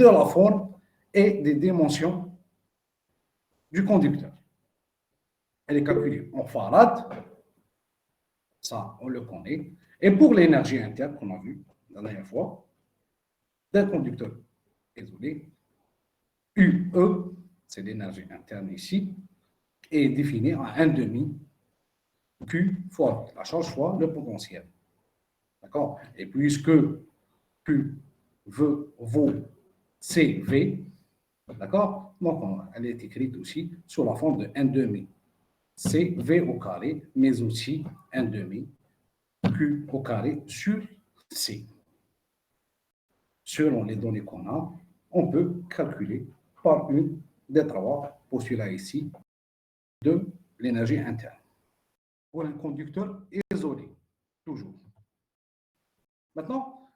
de la forme et des dimensions du conducteur. Elle est calculée en farad, ça on le connaît. Et pour l'énergie interne qu'on a vu la dernière fois, d'un conducteur isolé, UE, c'est l'énergie interne ici, est définie à 1 demi Q fois la charge fois le potentiel. D'accord? Et puisque Q vaut CV, d'accord? Donc, elle est écrite aussi sous la forme de 1 demi CV au carré, mais aussi 1 demi Q au carré sur C. Selon les données qu'on a, on peut calculer par une des trois postulats ici de l'énergie interne. Pour un conducteur isolé, toujours. Maintenant,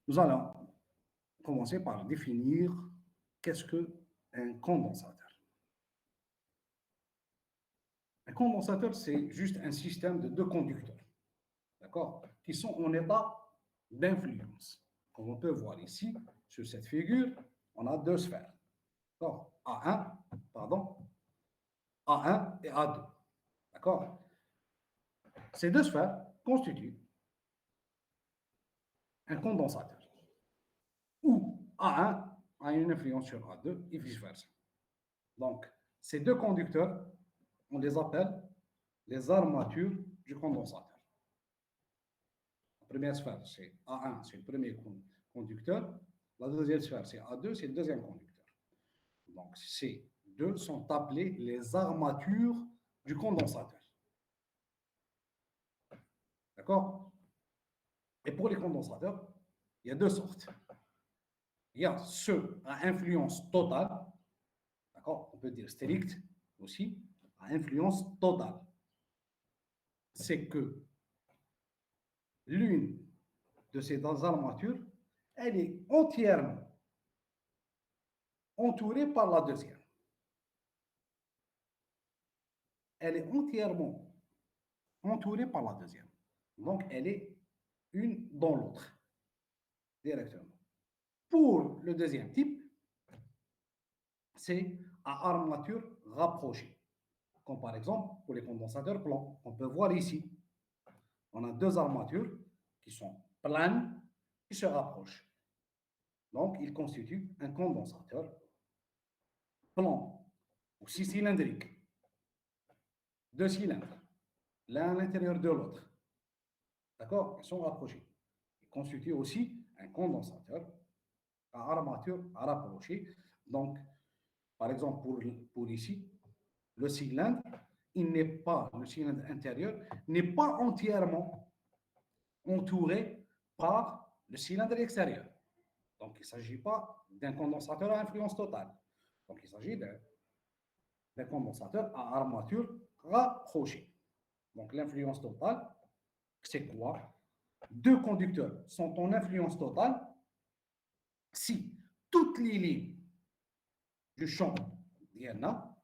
nous allons commencer par définir qu'est-ce qu'un condensateur. Un condensateur, c'est juste un système de deux conducteurs, d'accord, qui sont en état d'influence. Comme on peut voir ici, sur cette figure, on a deux sphères. D'accord, A1 et A2. D'accord. Ces deux sphères constituent un condensateur, où A1 a une influence sur A2 et vice-versa. Donc, ces deux conducteurs, on les appelle les armatures du condensateur. La première sphère, c'est A1, c'est le premier conducteur. La deuxième sphère, c'est A2, c'est le deuxième conducteur. Donc, ces deux sont appelés les armatures du condensateur. D'accord? Et pour les condensateurs, il y a deux sortes. Il y a ceux à influence totale, d'accord? On peut dire stricte aussi, à influence totale. C'est que l'une de ces armatures, elle est entièrement entourée par la deuxième. Elle est entièrement entourée par la deuxième. Donc, elle est une dans l'autre, directement. Pour le deuxième type, c'est à armature rapprochée. Comme par exemple, pour les condensateurs plans, on peut voir ici, on a deux armatures qui sont planes, qui se rapprochent. Donc, ils constituent un condensateur plan, aussi cylindrique. Deux cylindres, l'un à l'intérieur de l'autre. D'accord? Ils sont rapprochés. Ils constituent aussi un condensateur à armature rapprochée. Donc, par exemple, pour ici, le cylindre, le cylindre intérieur n'est pas entièrement entouré par le cylindre extérieur. Donc, il ne s'agit pas d'un condensateur à influence totale. Donc, il s'agit d'un condensateur à armature rapprochée. Donc, l'influence totale, c'est quoi? Deux conducteurs sont en influence totale si toutes les lignes du champ d'INA,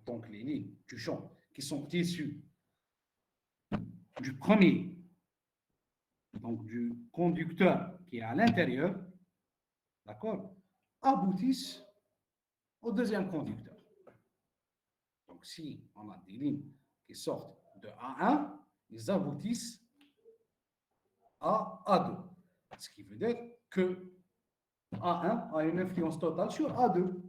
donc les lignes du champ qui sont issues du premier, donc du conducteur qui est à l'intérieur, d'accord, aboutissent au deuxième conducteur. Donc, si on a des lignes qui sortent de A1, ils aboutissent à A2. Ce qui veut dire que A1 a une influence totale sur A2.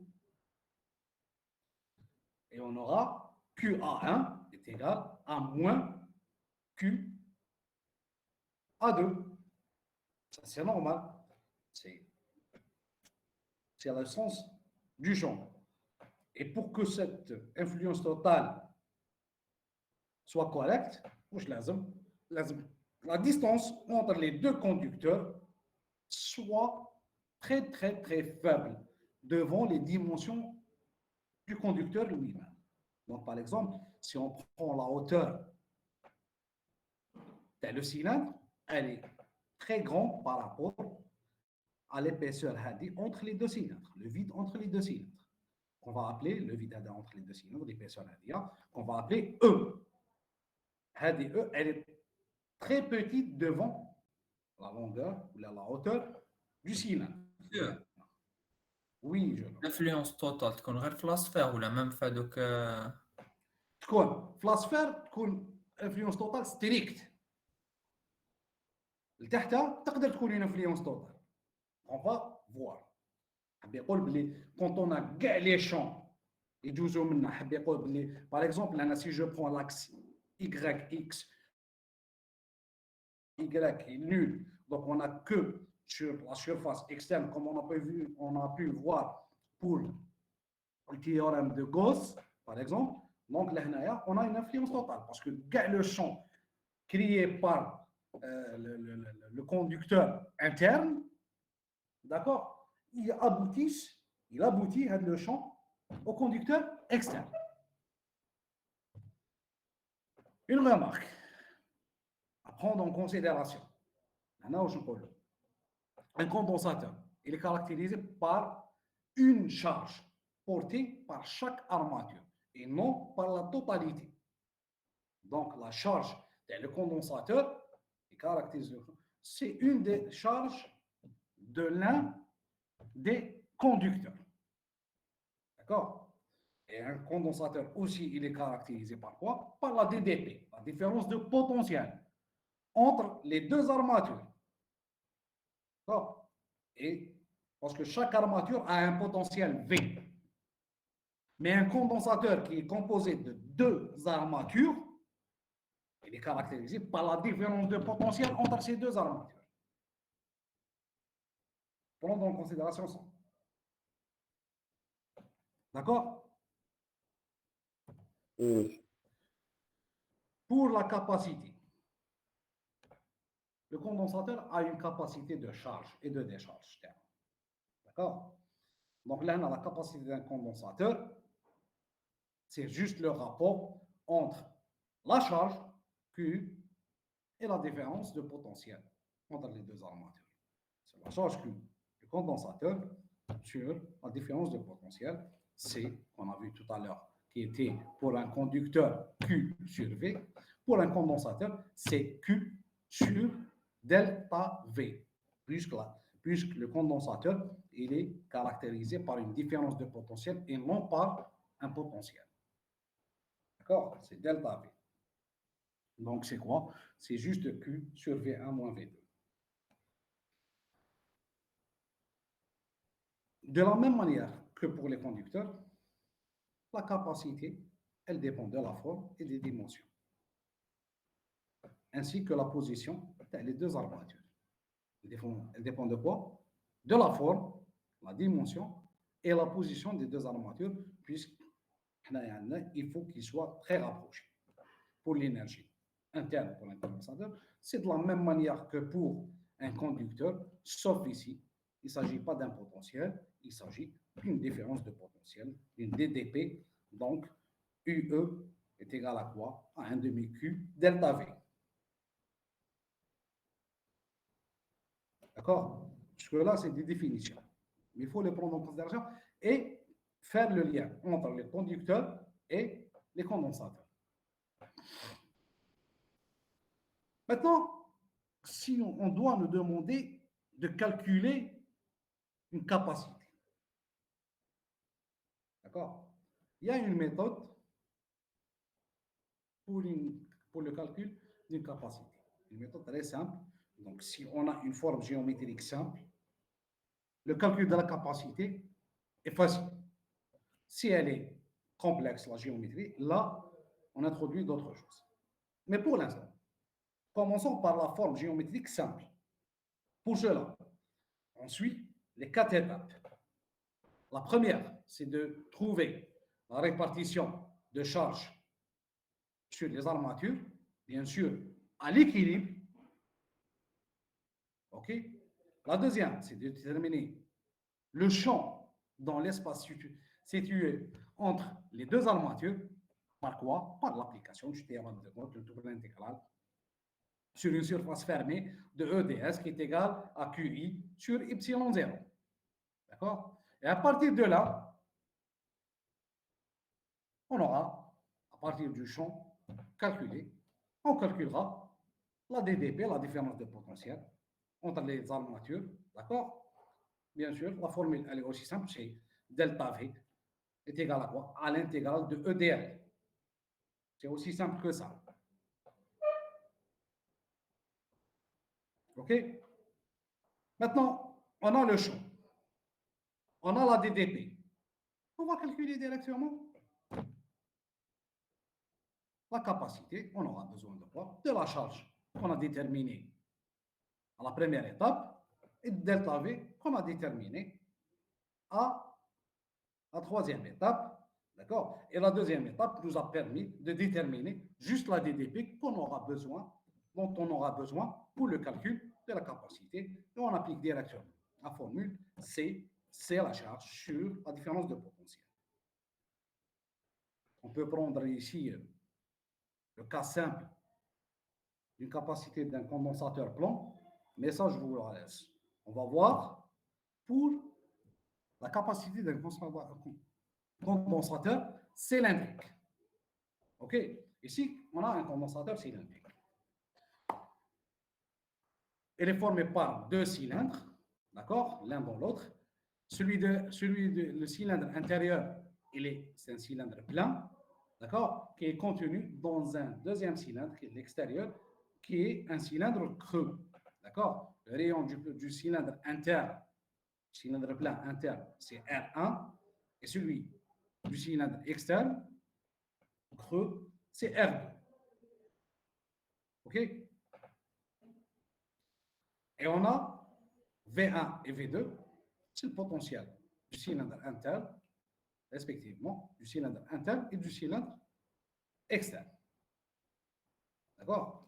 Et on aura QA1 est égal à moins QA2. Ça, c'est normal. C'est le sens du champ. Et pour que cette influence totale soit correcte, la distance entre les deux conducteurs soit très, très, très faible devant les dimensions du conducteur lui-même. Donc, par exemple, si on prend la hauteur de le cylindre, elle est très grande par rapport à l'épaisseur hadi entre les deux cylindres, le vide entre les deux cylindres, qu'on va appeler le vide hadi entre les deux cylindres, l'épaisseur hadia, qu'on va appeler E. Hadi E, elle est très petite devant la longueur ou la hauteur du cylindre. Yeah. Oui, je l'ai. L'influence totale تكون غير في لاسفير ولا même في هذوك تكون في لاسفير تكون انفلونس توتال ستريكت، لتحتها تقدر تكون اون انفلونس توتال. اون فا فوار. حب يقول بلي كونت اون كاع لي شون يجوزوا منا، حب يقول بلي باغ اكزومبل انا سي جو برون لاكس y x y est nul, donc on n'a que sur la surface externe, comme on a pu voir pour le théorème de Gauss, par exemple. Donc là, on a une influence totale parce que le champ créé par le conducteur interne, d'accord, il aboutit à le champ au conducteur externe. Une remarque à prendre en considération. Un condensateur, il est caractérisé par une charge portée par chaque armature et non par la totalité. Donc, la charge du condensateur est caractérisée, c'est une des charges de l'un des conducteurs. D'accord? Et un condensateur aussi, il est caractérisé par quoi? Par la DDP, la différence de potentiel entre les deux armatures. D'accord? Et parce que chaque armature a un potentiel V. Mais un condensateur qui est composé de deux armatures, il est caractérisé par la différence de potentiel entre ces deux armatures. Prenons en considération ça. D'accord? Pour la capacité, le condensateur a une capacité de charge et de décharge. D'accord? Donc là, on a la capacité d'un condensateur, c'est juste le rapport entre la charge, Q, et la différence de potentiel entre les deux armatures. C'est la charge Q du condensateur sur la différence de potentiel, C, qu'on a vu tout à l'heure, qui était pour un conducteur Q sur V. Pour un condensateur, c'est Q sur delta V, puisque le condensateur, il est caractérisé par une différence de potentiel et non par un potentiel. D'accord? C'est delta V. Donc, c'est quoi? C'est juste Q sur V1 moins V2. De la même manière que pour les conducteurs, la capacité, elle dépend de la forme et des dimensions, ainsi que la position des deux armatures. Elle dépend de quoi? De la forme, la dimension et la position des deux armatures, puisqu'il faut qu'ils soient très rapprochés pour l'énergie interne pour un condensateur. C'est de la même manière que pour un conducteur, sauf ici, il ne s'agit pas d'un potentiel, il s'agit d'une différence de potentiel, une DDP. Donc, UE est égal à quoi? À 1 demi-Q delta V. D'accord? Jusque-là, c'est des définitions. Mais il faut les prendre en considération et faire le lien entre les conducteurs et les condensateurs. Maintenant, si on doit nous demander de calculer une capacité, d'accord? Il y a une méthode pour le calcul d'une capacité. Une méthode très simple. Donc, si on a une forme géométrique simple, le calcul de la capacité est facile. Si elle est complexe, la géométrie, là, on introduit d'autres choses. Mais pour l'instant, commençons par la forme géométrique simple. Pour cela, on suit les 4 étapes. La première, c'est de trouver la répartition de charges sur les armatures, bien sûr, à l'équilibre. OK? La deuxième, c'est de déterminer le champ dans l'espace situé entre les deux armatures. Par quoi? Par l'application du théorème de Gauss, le double intégral, sur une surface fermée de EDS qui est égale à QI sur Y0. D'accord? Et à partir de là, on aura, à partir du champ calculé, on calculera la DDP, la différence de potentiel, entre les armatures, d'accord? bien sûr, la formule, elle est aussi simple, c'est delta V est égal à quoi? À l'intégrale de EDL. C'est aussi simple que ça. OK? Maintenant, on a le champ. On a la DDP. On va calculer directement la capacité. On aura besoin de quoi? De la charge qu'on a déterminée à la première étape et de delta V qu'on a déterminé à la troisième étape. D'accord? Et la deuxième étape nous a permis de déterminer juste la DDP qu'on aura besoin, dont on aura besoin pour le calcul de la capacité. Et on applique directement la formule C, c'est la charge sur la différence de potentiel. On peut prendre ici le cas simple d'une capacité d'un condensateur plan, mais ça, je vous le laisse. On va voir pour la capacité d'un condensateur cylindrique. OK? Ici, on a un condensateur cylindrique. Il est formé par deux cylindres, d'accord? L'un dans l'autre. Le cylindre intérieur, c'est un cylindre plein, d'accord? Qui est contenu dans un deuxième cylindre, qui est l'extérieur, qui est un cylindre creux, d'accord? Le rayon du cylindre interne, cylindre plein interne, c'est R1, et celui du cylindre externe, creux, c'est R2. OK? Et on a V1 et V2, c'est le potentiel du cylindre interne, respectivement, du cylindre interne et du cylindre externe. D'accord?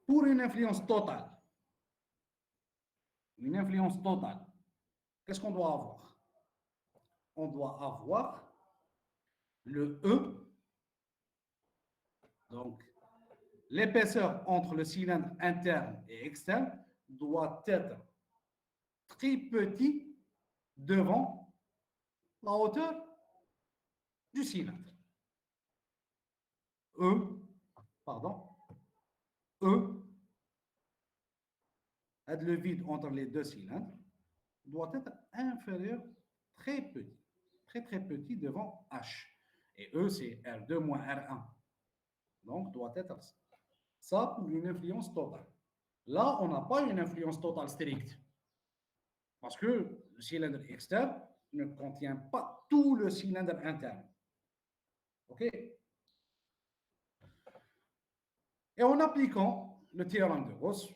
Pour une influence totale, qu'est-ce qu'on doit avoir? On doit avoir le E, donc l'épaisseur entre le cylindre interne et externe doit être très petit devant la hauteur du cylindre. E, le vide entre les deux cylindres, doit être inférieur, très petit, très très petit devant H. Et E, c'est R2 moins R1. Donc, doit être ça pour une influence totale. Là, on n'a pas une influence totale stricte. Parce que le cylindre externe ne contient pas tout le cylindre interne. OK? Et en appliquant le théorème de Gauss,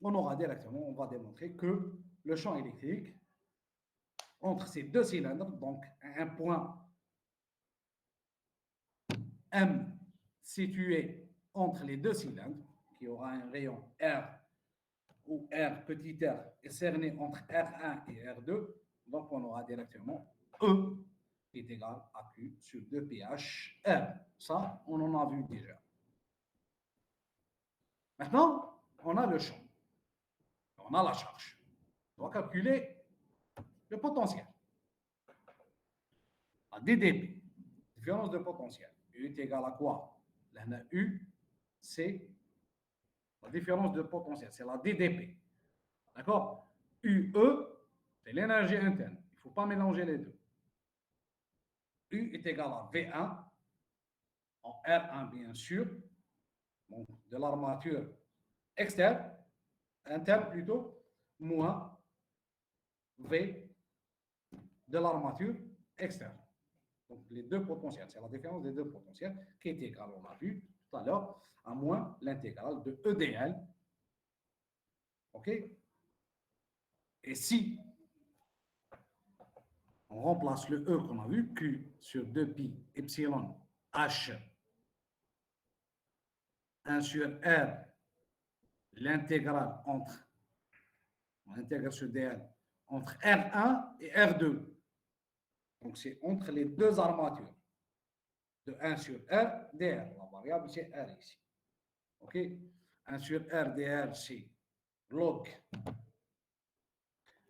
on aura directement, on va démontrer que le champ électrique entre ces deux cylindres, donc un point M situé entre les deux cylindres, qui aura un rayon R où R petit r est cerné entre R1 et R2, donc on aura directement E qui est égal à Q sur 2pH R. Ça, on en a vu déjà. Maintenant, on a le champ. On a la charge. On va calculer le potentiel. La DDP, différence de potentiel. U est égal à quoi? La U, c'est la différence de potentiel, c'est la DDP. D'accord? UE, c'est l'énergie interne. Il ne faut pas mélanger les deux. U est égal à V1 en R1, bien sûr, donc de l'armature externe, interne plutôt, moins V de l'armature externe. Donc, les deux potentiels, c'est la différence des deux potentiels qui est égale, on a vu tout à l'heure, à moins l'intégrale de EDL. OK? Et si on remplace le E qu'on a vu, Q sur 2pi epsilon H 1 sur R, l'intégrale entre, on intègre sur DL, entre R1 et R2. Donc, c'est entre les deux armatures. De 1 sur R, dr. La variable, c'est R ici. OK? 1 sur R, dr, c'est log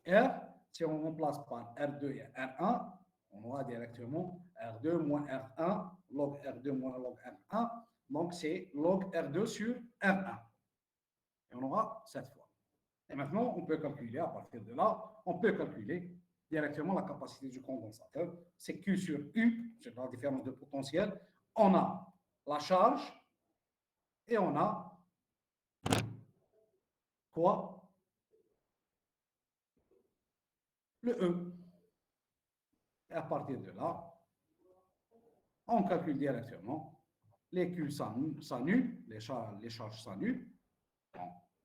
R. Si on remplace par R2 et R1, on aura directement R2 moins R1, log R2 moins log R1. Donc, c'est log R2 sur R1. Et on aura 7 fois. Et maintenant, on peut calculer, à partir de là, on peut calculer directement la capacité du condensateur. C'est Q sur U, c'est la différence de potentiel. On a la charge et on a quoi? Le E. Et à partir de là, on calcule directement. Les Q s'annulent, les charges s'annulent,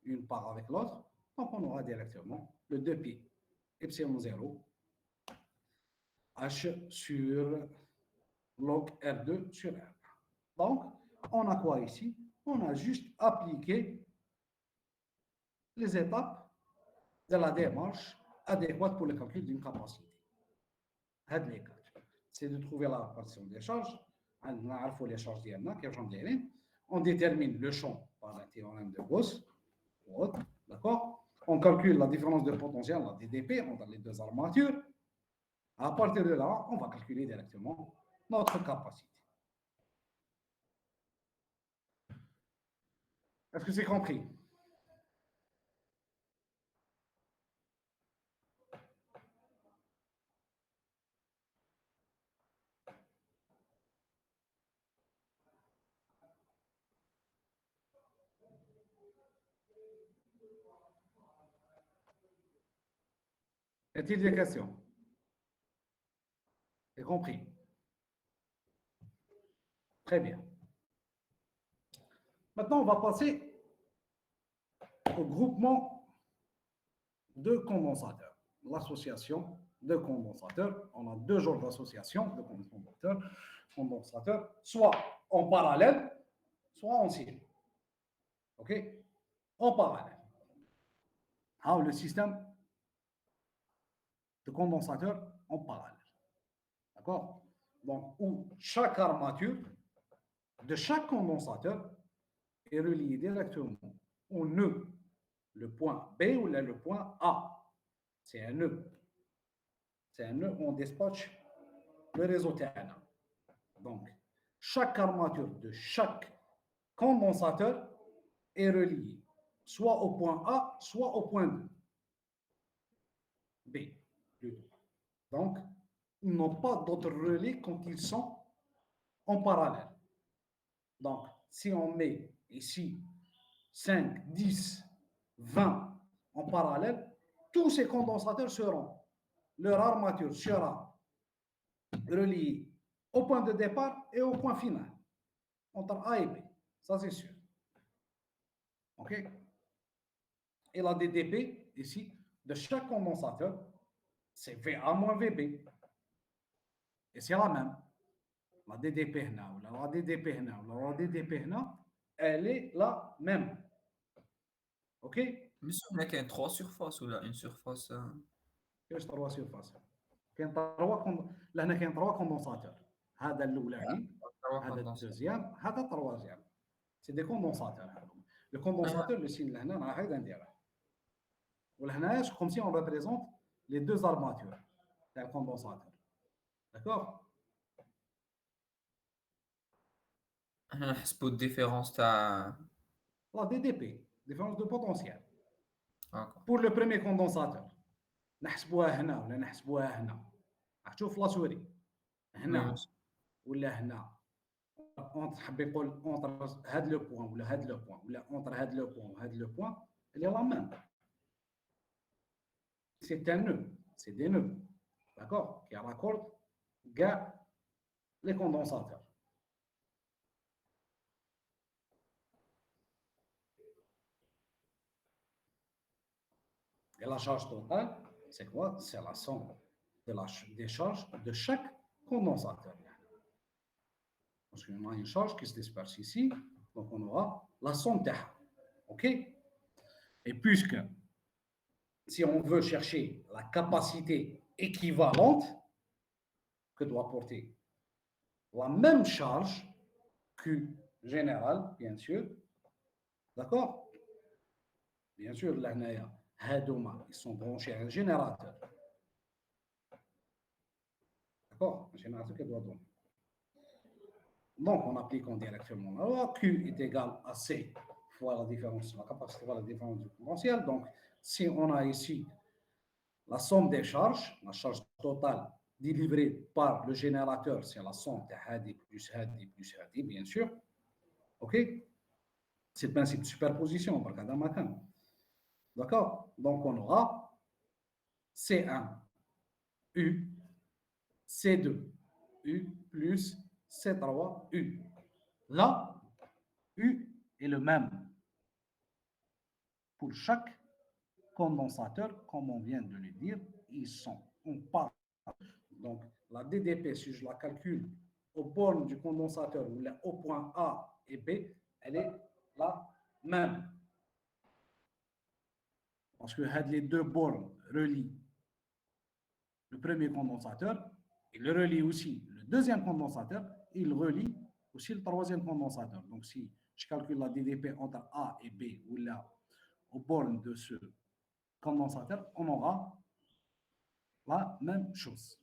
une part avec l'autre. Donc, on aura directement le 2pi epsilon 0 H sur log R2 sur R. Donc, on a quoi ici? On a juste appliqué les étapes de la démarche adéquate pour le calcul d'une capacité. C'est de trouver la partition des charges. Les charges on détermine le champ par un théorème de Gauss. D'accord? On calcule la différence de potentiel, la DDP, entre les deux armatures. À partir de là, on va calculer directement notre capacité. Est-ce que c'est compris? Y a-t-il des questions? C'est compris? Très bien. Maintenant, on va passer au groupement de condensateurs. L'association de condensateurs. On a deux genres d'association de condensateurs, soit en parallèle, soit en série. OK? En parallèle. Alors, le système de condensateurs en parallèle. D'accord? Donc, où chaque armature de chaque condensateur est reliée directement au nœud, le point B ou le point A. C'est un nœud. C'est un nœud où on dispatche le réseau TNA. Donc, chaque armature de chaque condensateur est reliée soit au point A, soit au point B. Donc, ils n'ont pas d'autres relais quand ils sont en parallèle. Donc, si on met ici 5, 10, 20 en parallèle, tous ces condensateurs seront, leur armature sera reliée au point de départ et au point final, entre A et B. Ça, c'est sûr. OK? Et la DDP, ici, de chaque condensateur, c'est VA moins VB. Et c'est la même. La DDP, la DDP, la DDP, elle est la même. OK? Mais il y a trois surfaces ou là, une surface. كاش 3 سيرفاس كاين 3 لهنا كاين 3 كوندونساتور هذا الاولاني Trois هذا condensations. الدوزيام هذا التروازيام سي دي كوندونساتور هذوما لو كوندونساتور لو سين لهنا راه هكذا نديره ولهنا كوم سي اون ريبريزونت لي دو ارماتور تاع الكوندونساتور داكوغ احنا نحسبوا الديفيرونس تاع. لا دي دي بي ديفيرونس دو بوتونسيال هاكا. بور لو بريمي كوندونساتور نحسبوها هنا ولا نحسبوها هنا راح تشوف لا سوري هنا ولا هنا اونتر حب يقول اونتر هاد لو بوين ولا هاد لو بوين ولا اونتر هاد لو بوين وهاد لو بوين اللي لا ميم سي ان نو سي دي نو داكور كي راكورد كاع لي كوندونساتور et la charge totale c'est quoi c'est la somme des charges de chaque condensateur parce qu'on a une charge qui se disperse ici donc on aura la somme تاعها ok et puisque si on veut chercher la capacité équivalente que doit porter la même charge Q générale, bien sûr. D'accord? Bien sûr, là, ils sont branchés à un générateur. D'accord? Un générateur qui doit donner. Donc, en appliquant directement la loi, Q est égal à C fois la différence, la capacité fois la différence du potentiel. Donc, si on a ici la somme des charges, la charge totale délivrée par le générateur, c'est la somme de Hadi plus Hadi plus Hadi, bien sûr. OK? C'est le principe de superposition, par Kadamakan. D'accord? Donc, on aura C1, U, C2, U plus C3, U. Là, U est le même pour chaque condensateur, comme on vient de le dire, ils sont en part. Donc, la DDP, si je la calcule aux bornes du condensateur ou au point A et B, elle est la même. Parce que les deux bornes relient le premier condensateur, il relie aussi le deuxième condensateur, il relie aussi le troisième condensateur. Donc, si je calcule la DDP entre A et B ou là, aux bornes de ce condensateur, on aura la même chose.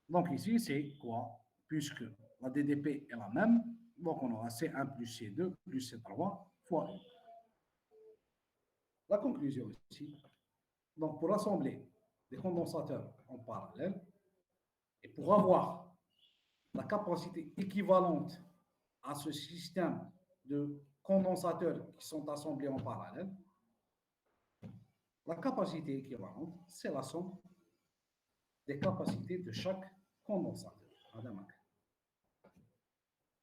Donc ici, c'est quoi? Puisque la DDP est la même, donc on aura C1 plus C2 plus C3 fois 1. La conclusion ici, donc pour assembler des condensateurs en parallèle et pour avoir la capacité équivalente à ce système de condensateurs qui sont assemblés en parallèle, la capacité équivalente, c'est la somme des capacités de chaque condensateur.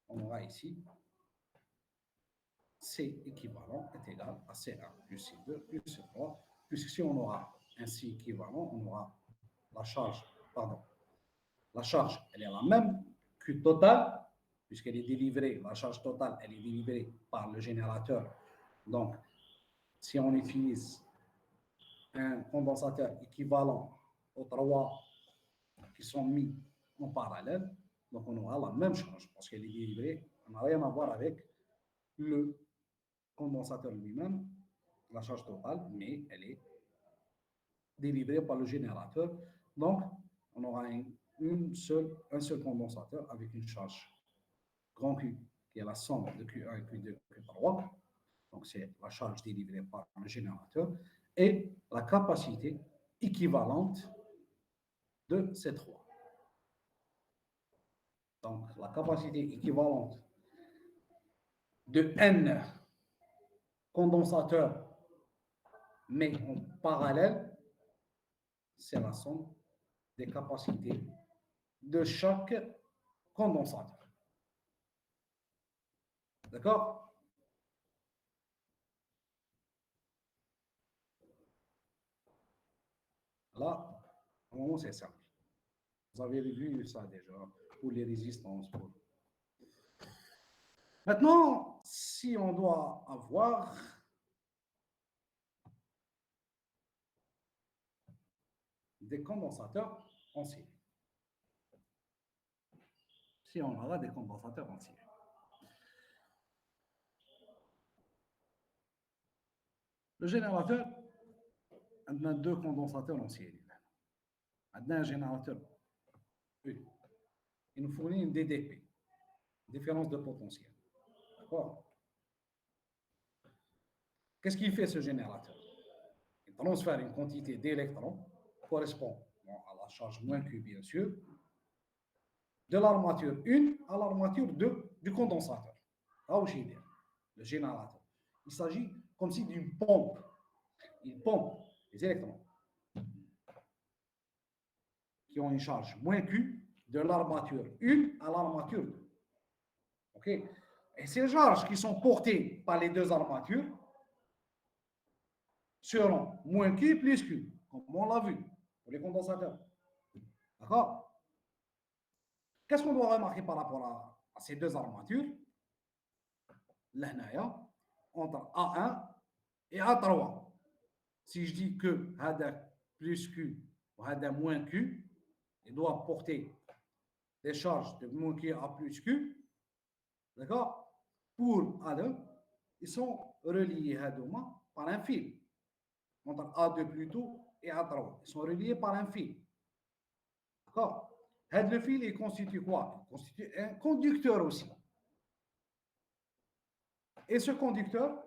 On aura ici C équivalent est égal à C1 plus C2 plus C3, puisque si on aura un C équivalent, on aura la charge, elle est la même Q totale, puisqu'elle est délivrée, la charge totale, elle est délivrée par le générateur. Donc, si on utilise un condensateur équivalent aux trois qui sont mis en parallèle, donc on aura la même charge, parce qu'elle est délivrée, on n'a rien à voir avec le condensateur lui-même, la charge totale, mais elle est délivrée par le générateur. Donc, on aura un seul condensateur avec une charge grand Q, qui est la somme de Q1, Q2, Q3. Donc, c'est la charge délivrée par le générateur et la capacité équivalente de ces trois. Donc, la capacité équivalente de N condensateurs, mais en parallèle, c'est la somme des capacités de chaque condensateur. D'accord? Là, normalement, c'est simple. Vous avez vu ça déjà pour les résistances. Maintenant, si on doit avoir des condensateurs en série. Si on aura des condensateurs en série. Le générateur, on a deux condensateurs en série. On a un générateur E. Il nous fournit une DDP, différence de potentiel. D'accord? Qu'est-ce qu'il fait ce générateur? Il transfère une quantité d'électrons, correspond à la charge moins Q, bien sûr, de l'armature 1 à l'armature 2 du condensateur. Là où j'ai dit, le générateur. Il s'agit comme si d'une pompe. Il pompe les électrons qui ont une charge moins Q de l'armature 1 à l'armature 2. OK? Et ces charges qui sont portées par les deux armatures seront moins Q plus Q, comme on l'a vu pour les condensateurs. D'accord? Qu'est-ce qu'on doit remarquer par rapport à ces deux armatures? L'hnaya, entre A1 et A3. Si je dis que Hada plus Q ou Hada moins Q, il doit porter des charges de moins Q à plus Q. D'accord? Pour A2, ils sont reliés par un fil. Entre A2 plutôt et A3. Ils sont reliés par un fil. D'accord? Le fil, il constitue quoi? Il constitue un conducteur aussi. Et ce conducteur,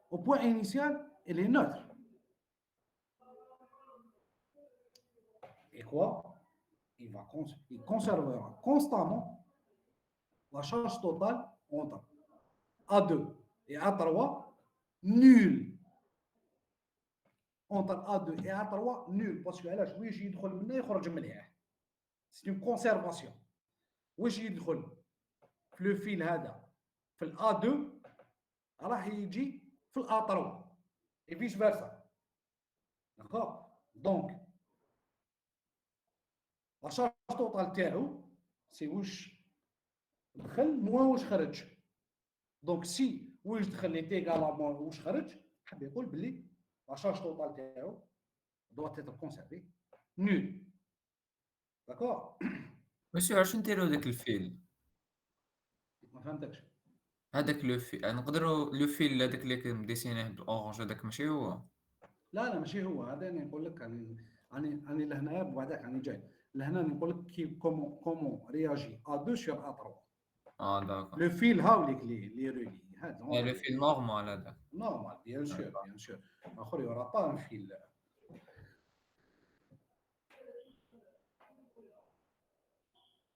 au point initial, il est neutre. Et quoi? Il conservera constamment la charge totale entre A2 et A3 nul. Entre A2 et A3 nul. Parce que علاش واش يدخل منه يخرج مليح. C'est une conservation. واش يدخل في لو فيل هذا في الA 2 راح يجي في الA 3 et vice versa. D'accord? Donc la charge totale تاعو سي واش دخل موان واش خرج. دونك سي واش دخل لي ايغالامون واش خرج حاب يقول بلي لا شارج توتال تاعو doit être conservé nul. D'accord? مسيو اش نديرو داك الفيل؟ ما فهمتكش. هذاك لو فيل نقدروا لو فيل هذاك اللي مديسينيه بالأورانج هذاك ماشي هو؟ لا ماشي هو هذا. انا نقول لك اني لهنايا بعداك راني جاي لهنا نقول لك كي كومون رياجي A2 sur A3. داكور. Le fil هاوليك لي رولي هذا لو فيل نورمال هذاك. نورمال بيان سور. اخر يورا با ان فيل.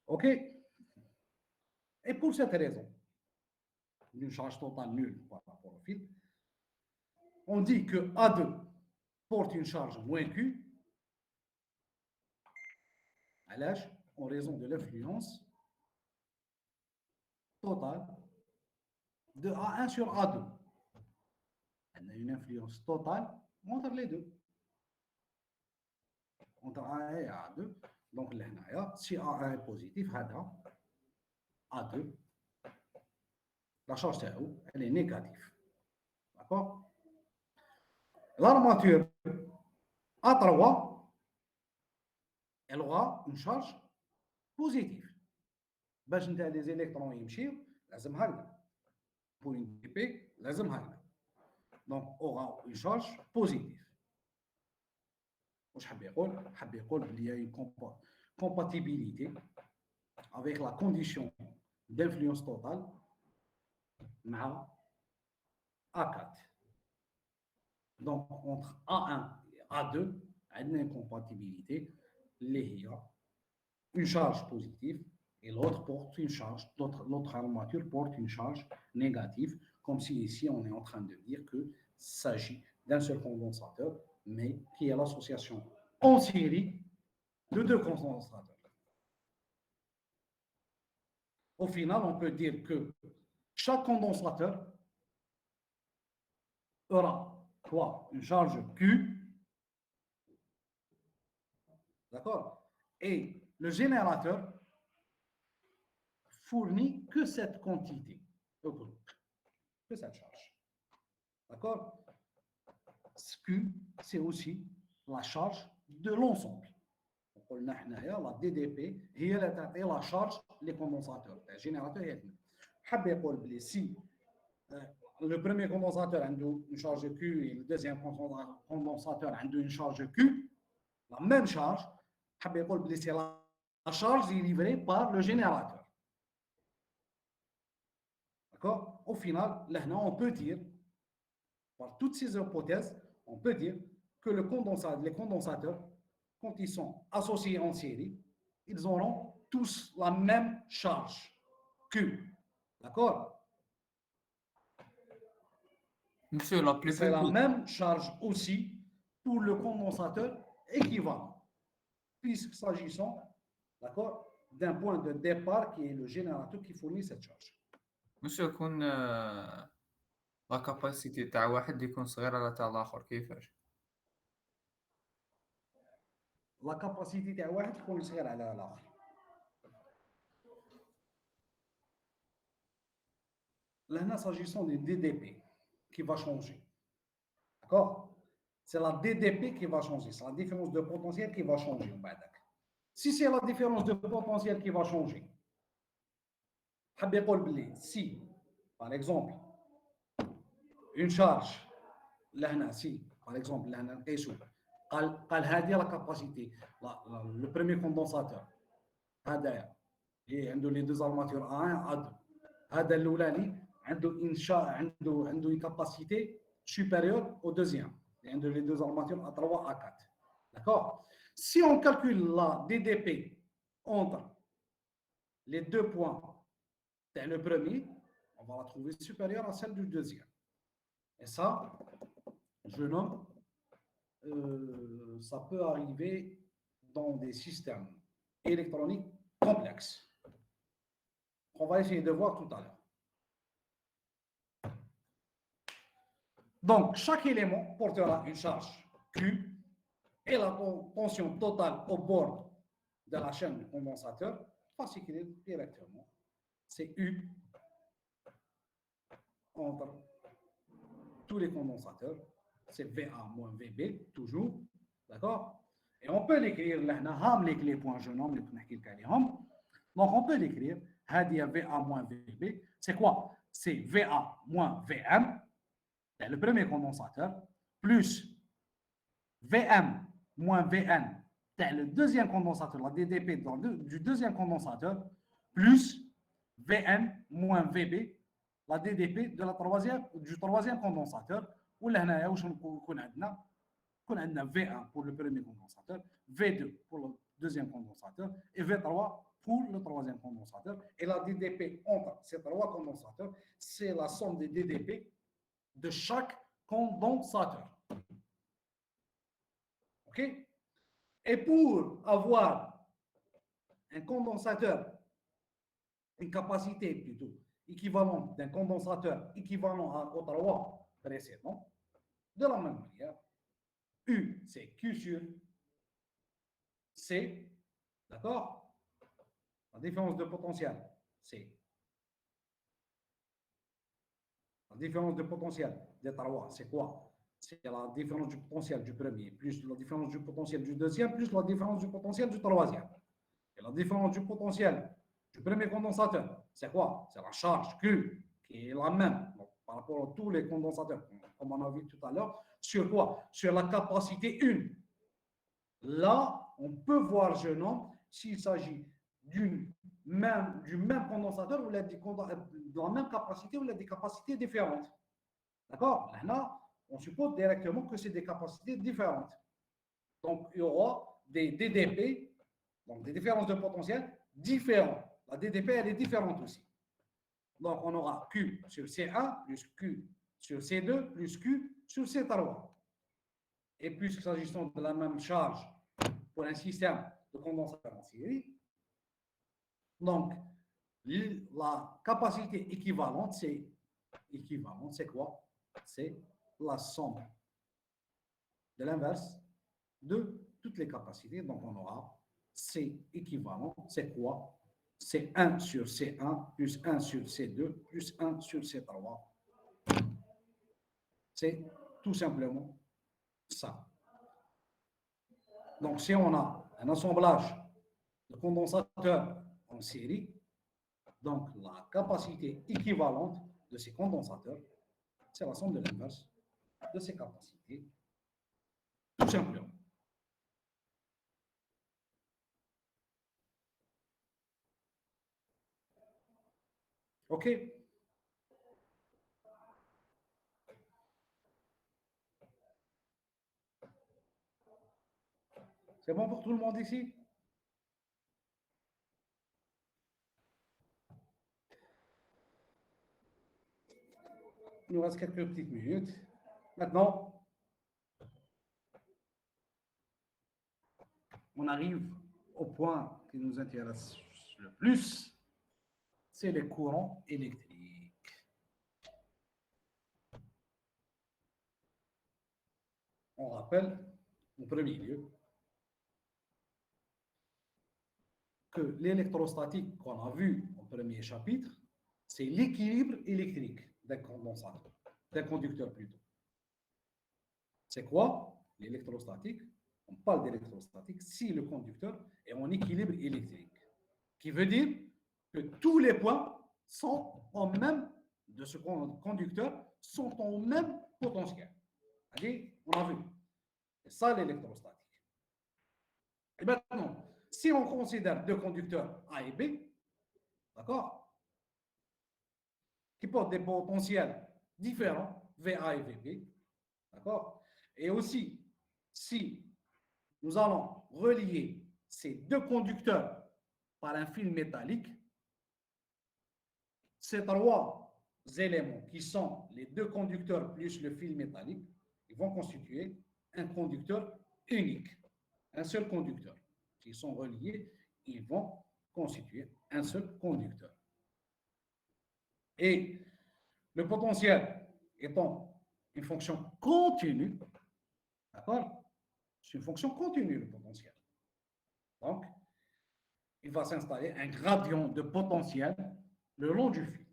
Ok. Et pour cette raison, d'une charge totale nulle par rapport au fil, on dit que A2 porte une charge moins Q à l'âge en raison de l'influence totale de A1 sur A2. On a une influence totale entre les deux. Entre A1 et A2. Donc, si A1 est positif, A2, la charge elle est négative. D'accord? L'armature A3, elle aura une charge positive. باش نتاع les électrons يمشيو لازم هكذا. Pour une dp لازم هكذا. Donc aura une charge positive. واش حاب يقول؟ حاب يقول بلي y a une compatibilité avec la condition d'influence totale مع A4. Donc entre A1 et A2 عندنا une compatibilité اللي هي une charge positive et l'autre porte une charge, l'autre armature porte une charge négative, comme si ici on est en train de dire qu'il s'agit d'un seul condensateur, mais qui est l'association en série de deux condensateurs. Au final, on peut dire que chaque condensateur aura quoi? Une charge Q, d'accord? Et le générateur fournit que cette quantité au groupe, que cette charge. D'accord? Q, c'est aussi la charge de l'ensemble. On a la DDP, هي اللي تعطي la charge les condensateurs. Le générateur est si le premier condensateur a une charge Q et le deuxième condensateur a une charge Q, la même charge, c'est la charge livrée par le générateur. D'accord? Au final, là, on peut dire, par toutes ces hypothèses, on peut dire que les condensateurs, quand ils sont associés en série, ils auront tous la même charge Q. D'accord? Monsieur, la C'est la plupart même charge aussi pour le condensateur équivalent, puisque s'agissant, d'accord, d'un point de départ qui est le générateur qui fournit cette charge. monsieur يكون لا كاباسيتي تاع واحد يكون صغير على تاع الآخر كيفاش؟ La capacité تاع واحد تكون صغيرة على الآخر. Là, s'agissant du DDP qui va changer. D'accord? C'est la DDP qui va changer. C'est la différence de potentiel qui va changer. Si c'est la différence de potentiel qui va changer, si, par exemple, une charge, là, si, par exemple, là, la capacité, le premier condensateur, et les deux armatures A1 A2. هذا الاولاني عنده انشاء عنده une capacité supérieure au deuxième. عنده les deux armatures à 3 à 4. D'accord? Si on calcule la DDP entre les deux points dans le premier, on va la trouver supérieure à celle du deuxième. Et ça, je nomme, ça peut arriver dans des systèmes électroniques complexes. On va essayer de voir tout à l'heure. Donc, chaque élément portera une charge Q et la tension totale au bord de la chaîne du condensateur va s'écrire directement. C'est U entre tous les condensateurs. C'est VA moins VB, toujours. D'accord? Et on peut l'écrire là, les points jaunes, donc on peut l'écrire, VA moins VB, c'est quoi? C'est VA moins VM, c'est le premier condensateur, plus VM moins VN, c'est le deuxième condensateur, la DDP du deuxième condensateur, plus VN moins VB, la DDP du troisième condensateur, où là, on a V1 pour le premier condensateur, V2 pour le deuxième condensateur et V3 pour le troisième condensateur. Et la DDP entre ces trois condensateurs, c'est la somme des DDP de chaque condensateur. OK? Et pour avoir un condensateur, une capacité plutôt équivalente d'un condensateur équivalent aux trois précédents, de la même manière, U, c'est Q sur C, d'accord? La différence de potentiel, c'est la différence de potentiel des trois, c'est quoi? C'est la différence du potentiel du premier plus la différence du potentiel du deuxième plus la différence du potentiel du troisième. Et la différence du potentiel du premier condensateur, c'est quoi? C'est la charge Q qui est la même donc, par rapport à tous les condensateurs, comme on a vu tout à l'heure. Sur quoi? Sur la capacité 1. Là, on peut voir, jeune homme, s'il s'agit du même condensateur ou de la même capacité ou des capacités différentes. D'accord? Là, on suppose directement que c'est des capacités différentes. Donc, il y aura des DDP, donc des différences de potentiel différentes. La DDP, elle est différente aussi. Donc, on aura Q sur C1 plus Q sur C2 plus Q sur C3. Et puisqu'il s'agit de la même charge pour un système de condensateur en série, donc la capacité équivalente, c'est quoi? C'est la somme de l'inverse de toutes les capacités. Donc, on aura C équivalent, c'est quoi? C'est 1 sur C1 plus 1 sur C2 plus 1 sur C3. C'est tout simplement ça. Donc, si on a un assemblage de condensateurs en série, donc la capacité équivalente de ces condensateurs, c'est la somme de l'inverse de ces capacités, tout simplement. OK? C'est bon pour tout le monde ici? Il nous reste quelques petites minutes. Maintenant, on arrive au point qui nous intéresse le plus, c'est les courants électriques. On rappelle, en premier lieu, que l'électrostatique qu'on a vu au premier chapitre, c'est l'équilibre électrique d'un condensateur, d'un conducteur plutôt. C'est quoi l'électrostatique? On parle d'électrostatique si le conducteur est en équilibre électrique, qui veut dire que tous les points sont en même de ce conducteur sont en même potentiel. Allez, on a vu. C'est ça l'électrostatique. Et maintenant, si on considère deux conducteurs A et B, d'accord? qui portent des potentiels différents, VA et VB. D'accord? Et aussi, si nous allons relier ces deux conducteurs par un fil métallique, ces trois éléments qui sont les deux conducteurs plus le fil métallique, ils vont constituer un conducteur unique, un seul conducteur. S'ils sont reliés, ils vont constituer un seul conducteur. Et le potentiel étant une fonction continue, d'accord? C'est une fonction continue, le potentiel. Donc, il va s'installer un gradient de potentiel le long du fil.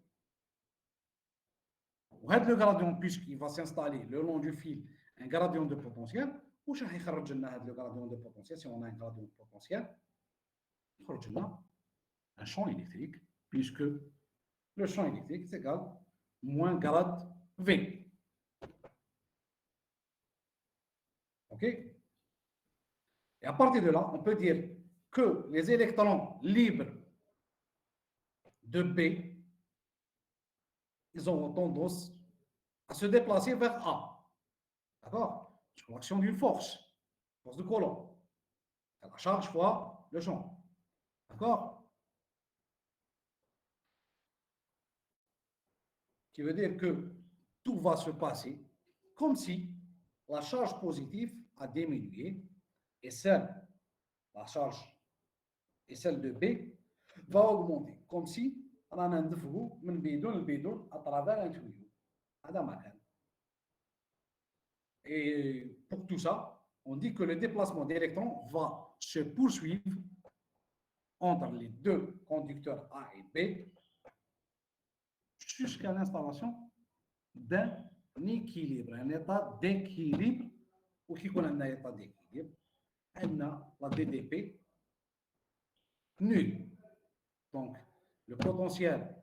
وهذا le gradient, puisqu'il va s'installer le long du fil un gradient de potentiel, واش راح يخرج لنا هذا le gradient de potentiel si on a un gradient de potentiel يخرج لنا un champ électrique, puisque le champ électrique c'est égal moins grade V. OK? Et à partir de là, on peut dire que les électrons libres de B, ils ont tendance à se déplacer vers A. D'accord? Sur l'action d'une force de Coulomb. La charge fois le champ. D'accord? Qui veut dire que tout va se passer comme si la charge positive a diminué et la charge et celle de B va augmenter. Comme si on a un ندفعوا من بيدون لبيدون à travers un tuyau. هذا ما كان. Et pour tout ça, on dit que le déplacement d'électrons va se poursuivre entre les deux conducteurs A et B jusqu'à l'installation d'un équilibre, un état d'équilibre, ou qui connaît un état d'équilibre, on a la DDP nulle. Donc, le potentiel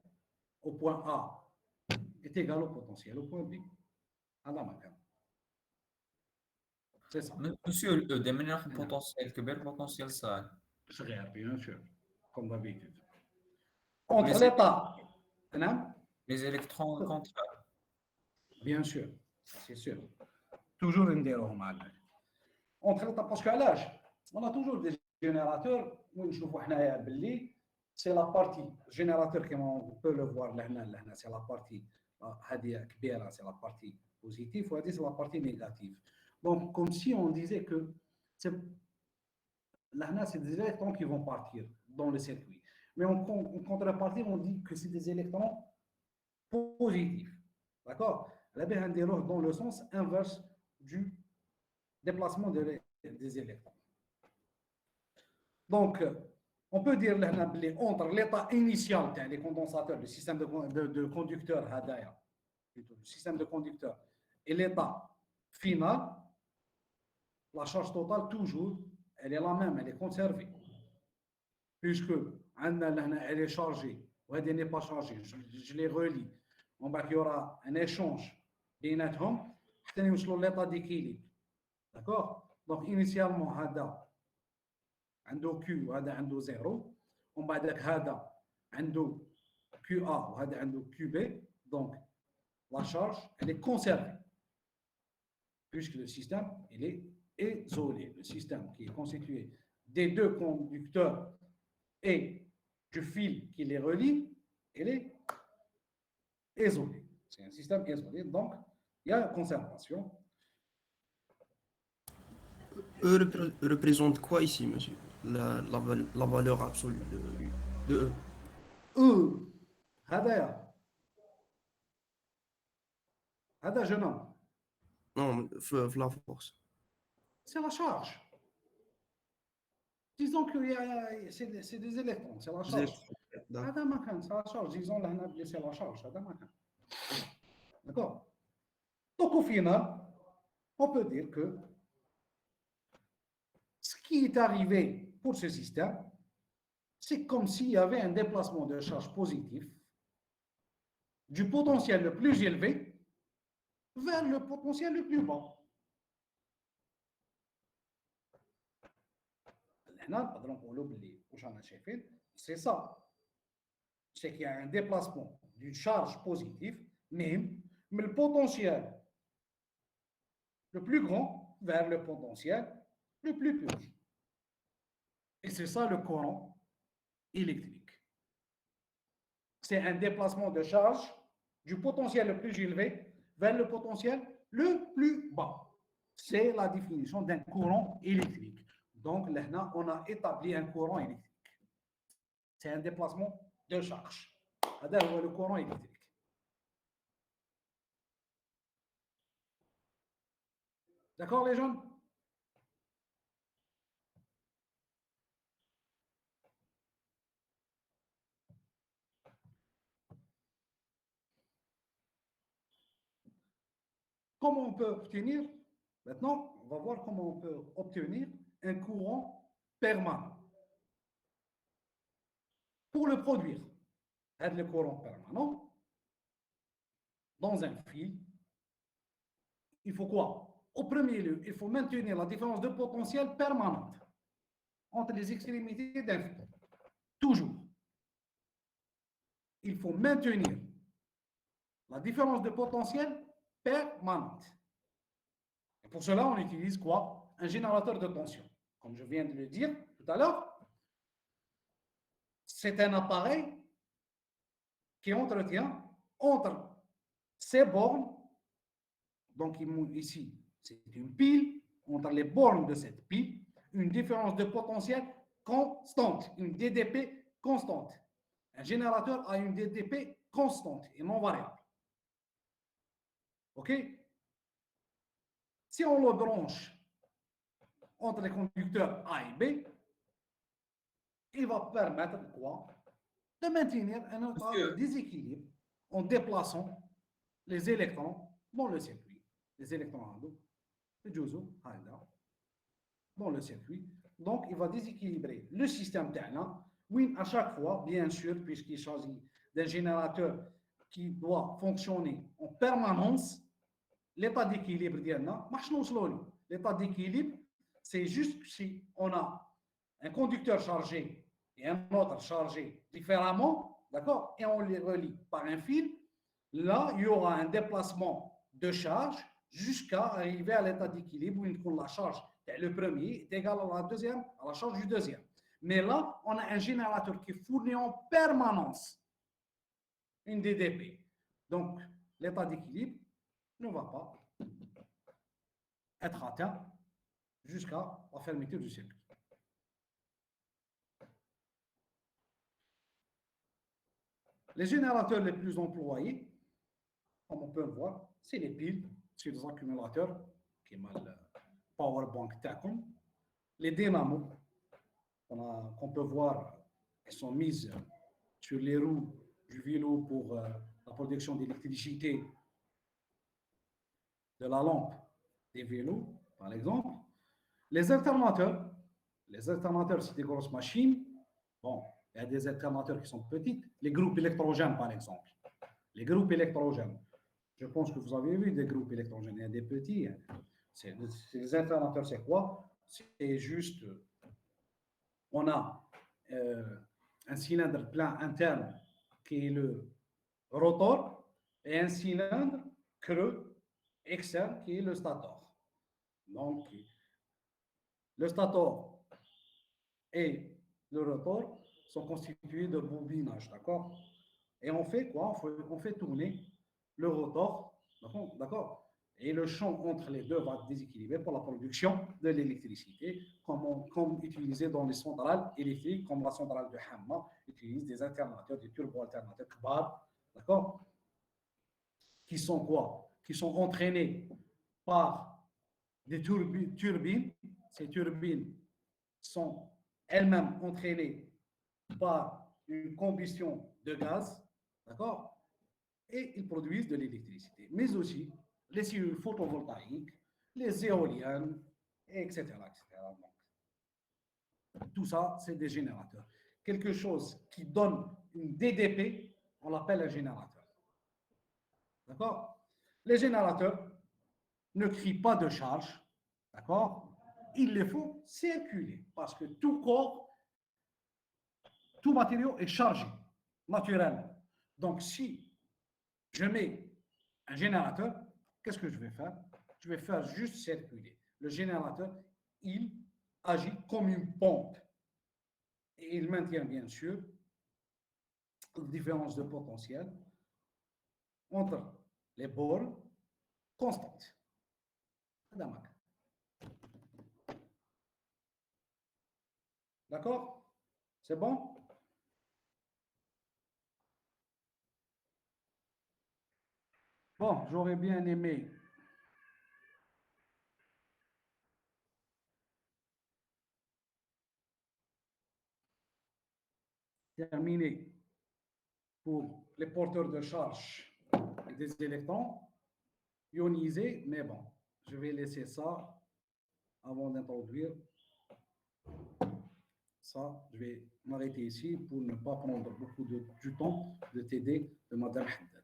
au point A est égal au potentiel au point B. À la macan. C'est ça. Monsieur, de manière potentielle, que bel potentiel ça. صغير, bien sûr, comme d'habitude. Entre Les, l'état, les électrons contraires. bien sûr, c'est sûr. Toujours une déroge. Entre l'état, parce qu'à l'âge, on a toujours des générateurs, où je vois c'est la partie générateur on peut le voir là, c'est la partie c'est la partie positive, c'est la partie négative. Donc, comme si on disait que là, c'est des électrons qui vont partir dans le circuit. Mais en contrepartie, on dit que c'est des électrons positifs. D'accord? Là, on dans le sens inverse du déplacement des électrons. Donc, on peut dire entre l'état initial des condensateurs, le système de conducteurs, le système de conducteurs, et l'état final, la charge totale, toujours, elle est la même, elle est conservée. Puisque elle est chargée, ou elle n'est pas chargée, je les relis. On va qu'il y aura un échange بيناتهم حتى يوصلوا l'état d'équilibre. D'accord? Donc, initialement, هذا عنده Q وهذا عنده 0. ومن بعد هذا عنده QA وهذا عنده QB. Donc, la charge, elle est conservée. Puisque le système, il est isolé. Le système qui est constitué des deux conducteurs et du fil qui les relie, il est isolé. C'est un système isolé. Donc, il y a une conservation. E représente quoi ici, monsieur? La valeur absolue de E. هذا jeune homme, Non, la force. c'est la charge. Disons que c'est des électrons, c'est la charge. هذا ما كان, c'est la charge. Disons là, c'est la charge. هذا ما كان. D'accord? Donc au final, on peut dire que ce qui est arrivé pour ce système, c'est comme s'il y avait un déplacement de charge positive du potentiel le plus élevé vers le potentiel le plus bas. C'est ça. C'est qu'il y a un déplacement d'une charge positive, mais le potentiel le plus grand vers le potentiel le plus petit. Et c'est ça le courant électrique. C'est un déplacement de charge du potentiel le plus élevé vers le potentiel le plus bas. C'est la définition d'un courant électrique. Donc, là, on a établi un courant électrique. C'est un déplacement de charge. C'est-à-dire le courant électrique. D'accord, les jeunes? Comment on peut obtenir? Maintenant, on va voir comment on peut obtenir un courant permanent. Pour le produire, le courant permanent, dans un fil, il faut quoi? Au premier lieu, il faut maintenir la différence de potentiel permanente entre les extrémités d'un fil. Toujours. Il faut maintenir la différence de potentiel permanente. Et pour cela, on utilise quoi? Un générateur de tension. Comme je viens de le dire tout à l'heure, c'est un appareil qui entretient entre ces bornes, donc ici, c'est une pile, entre les bornes de cette pile, une différence de potentiel constante, une DDP constante. Un générateur a une DDP constante et non variable. OK? Si on le branche entre les conducteurs A et B, il va permettre quoi? De maintenir un état de déséquilibre en déplaçant les électrons dans le circuit. Les électrons à dos, le juzo, dans le circuit. Donc, il va déséquilibrer le système terrain. Oui, à chaque fois, bien sûr, puisqu'il s'agit d'un générateur qui doit fonctionner en permanence, l'état d'équilibre, l'état d'équilibre, c'est juste si on a un conducteur chargé et un autre chargé différemment, d'accord, et on les relie par un fil, là, il y aura un déplacement de charge jusqu'à arriver à l'état d'équilibre où la charge, le premier, est égale à la deuxième, à la charge du deuxième. Mais là, on a un générateur qui fournit en permanence une DDP. Donc, l'état d'équilibre ne va pas être atteint jusqu'à la fermeture du circuit. Les générateurs les plus employés, comme on peut le voir, c'est les piles, c'est les accumulateurs, qui est mal powerbank TACOM, les dynamos, qu'on peut voir, qui sont mises sur les roues du vélo pour la production d'électricité de la lampe des vélos, par exemple. Les alternateurs, c'est des grosses machines. Bon, il y a des alternateurs qui sont petites. Les groupes électrogènes, par exemple. Les groupes électrogènes. Je pense que vous avez vu des groupes électrogènes. Il y a des petits. Les alternateurs, c'est quoi? C'est juste, on a un cylindre plein interne qui est le rotor et un cylindre creux externe qui est le stator. Donc, le stator et le rotor sont constitués de bobinage, d'accord? Et on fait quoi? On fait tourner le rotor, d'accord? Et le champ entre les deux va être déséquilibré pour la production de l'électricité, comme utilisé dans les centrales électriques, comme la centrale de Hamma utilise des alternateurs, des turbo-alternateurs Kbar, d'accord? Qui sont quoi? Qui sont entraînés par des turbines. Ces turbines sont elles-mêmes entraînées par une combustion de gaz, d'accord? Et ils produisent de l'électricité. Mais aussi les cellules photovoltaïques, les éoliennes, etc. Donc, tout ça, c'est des générateurs. Quelque chose qui donne une DDP, on l'appelle un générateur. D'accord? Les générateurs ne créent pas de charge, d'accord? Il les faut circuler parce que tout matériau est chargé naturellement. Donc, si je mets un générateur, qu'est-ce que je vais faire? Je vais faire juste circuler. Le générateur, il agit comme une pompe. Et il maintient bien sûr la différence de potentiel entre les bornes constantes. D'accord? C'est bon? Bon, j'aurais bien aimé terminer pour les porteurs de charge et des électrons ionisés, mais bon, je vais laisser ça avant d'introduire ça. Je vais m'arrêter ici pour ne pas prendre beaucoup du temps de t'aider de Madame Hadda.